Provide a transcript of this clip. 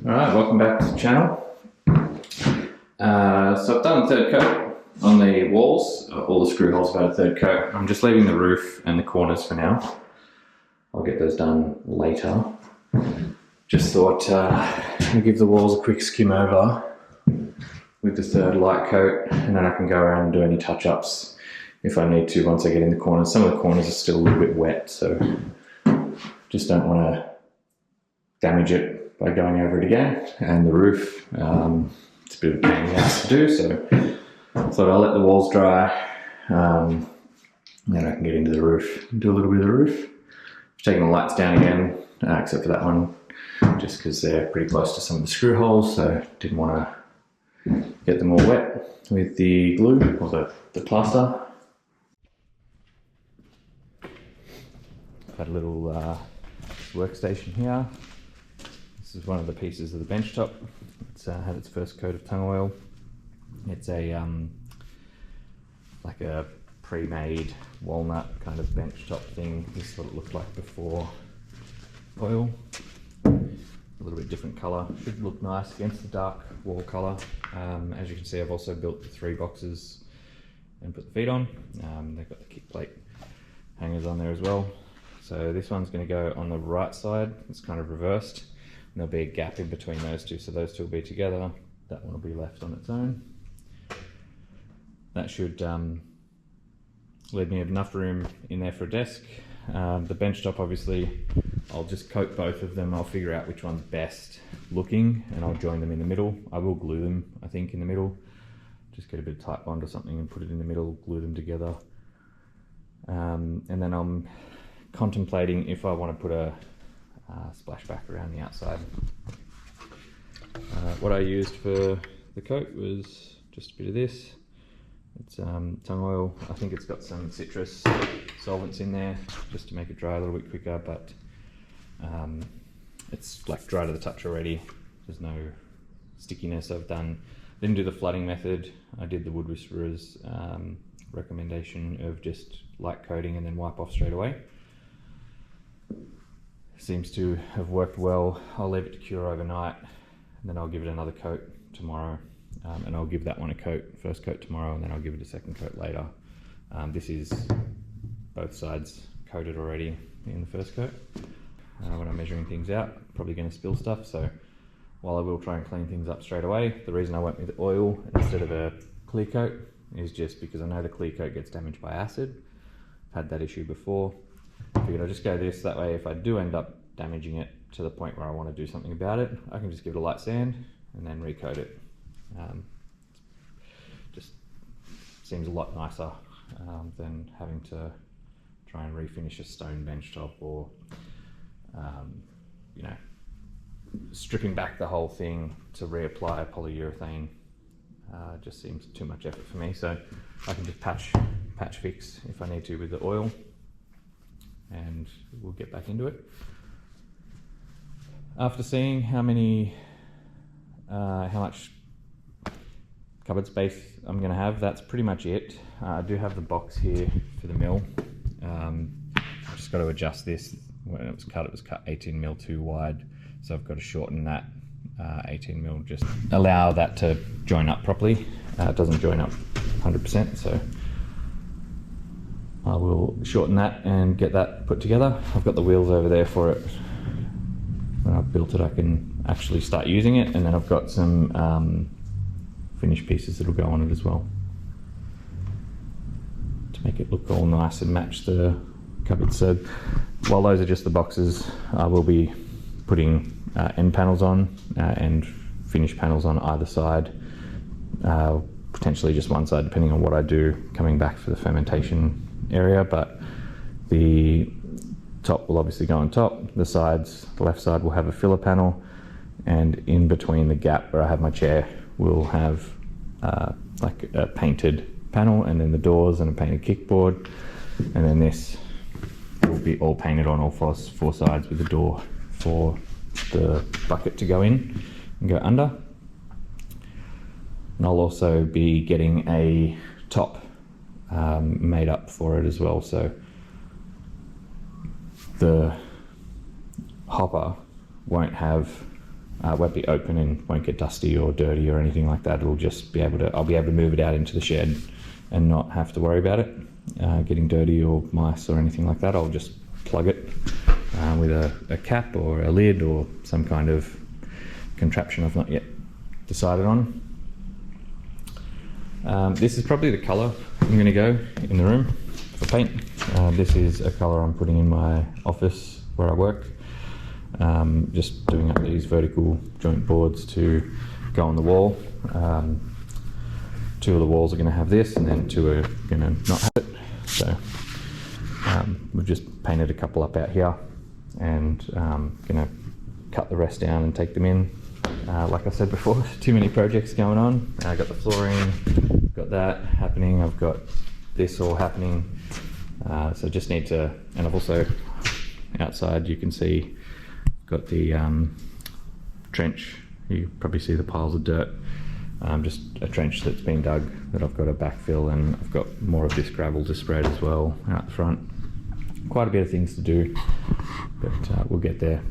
Alright, welcome back to the channel. So I've done a third coat on the walls, all the screw holes about a third coat. I'm just leaving the roof and the corners for now. I'll get those done later. Just thought I'd give the walls a quick skim over with the third light coat, and then I can go around and do any touch-ups if I need to once I get in the corners. Some of the corners are still a little bit wet, so just don't want to damage it by going over it again. And the roof, it's a bit of a pain in the ass to do, so I thought I'll let the walls dry, then I can get into the roof and do a little bit of the roof. Taking the lights down again, except for that one, just because they're pretty close to some of the screw holes, so didn't want to get them all wet with the glue or the plaster. I've had a little workstation here. This is one of the pieces of the bench top. It's had its first coat of tung oil. It's a like a pre-made walnut kind of bench top thing. This is what it looked like before oil. A little bit different colour. Should look nice against the dark wall colour. As you can see, I've also built the 3 boxes and put the feet on. They've got the kick plate hangers on there as well. So this one's going to go on the right side. It's kind of reversed. And there'll be a gap in between those two, so those two will be together. That one will be left on its own. That should leave me enough room in there for a desk. The bench top, obviously, I'll just coat both of them. I'll figure out which one's best looking, and I'll join them in the middle. I will glue them, I think, in the middle. Just get a bit of tight bond or something and put it in the middle, glue them together. And then I'm contemplating if I want to put a splashback around the outside. What I used for the coat was just a bit of this. It's tung oil. I think it's got some citrus solvents in there just to make it dry a little bit quicker, but it's like dry to the touch already. There's no stickiness. Didn't do the flooding method. I did the Wood Whisperer's recommendation of just light coating and then wipe off straight away. Seems to have worked well. I'll leave it to cure overnight, and then I'll give it another coat tomorrow. And I'll give that one a coat, first coat tomorrow, and then I'll give it a second coat later. This is both sides coated already in the first coat. When I'm measuring things out, probably going to spill stuff, so while I will try and clean things up straight away, the reason I went with oil instead of a clear coat is just because I know the clear coat gets damaged by acid. I've had that issue before. I figured I'll just go this, that way if I do end up damaging it to the point where I want to do something about it, I can just give it a light sand and then recoat it. Just seems a lot nicer than having to try and refinish a stone bench top, or you know, stripping back the whole thing to reapply polyurethane. Just seems too much effort for me, so I can just patch fix if I need to with the oil, and we'll get back into it. After seeing how much cupboard space I'm going to have, that's pretty much it. I do have the box here for the mill. I've just got to adjust this. When it was cut 18mm too wide, so I've got to shorten that 18mm, just allow that to join up properly. It doesn't join up 100%, so I will shorten that and get that put together. I've got the wheels over there for it. When I've built it, I can actually start using it, and then I've got some finished pieces that'll go on it as well to make it look all nice and match the cupboard. So while those are just the boxes, I will be putting end panels on and finished panels on either side, potentially just one side depending on what I do coming back for the fermentation area, but the top will obviously go on top. The sides, the left side will have a filler panel, and in between the gap where I have my chair will have like a painted panel, and then the doors and a painted kickboard, and then this will be all painted on all four sides with the door for the bucket to go in and go under. And I'll also be getting a top made up for it as well, so the hopper won't have won't be open and won't get dusty or dirty or anything like that. It'll just be able to, I'll be able to move it out into the shed and not have to worry about it getting dirty or mice or anything like that. I'll just plug it with a cap or a lid or some kind of contraption I've not yet decided on. This is probably the colour I'm going to go in the room for paint. This is a colour I'm putting in my office where I work. Just doing up these vertical joint boards to go on the wall. 2 of the walls are going to have this, and then 2 are going to not have it. So we've just painted a couple up out here, and going to cut the rest down and take them in. Like I said before, too many projects going on. I got the flooring, got that happening. I've got this all happening. So just need to, and I've also outside you can see got the trench. You probably see the piles of dirt. Just a trench that's been dug that I've got to backfill, and I've got more of this gravel to spread as well out the front. Quite a bit of things to do, but we'll get there.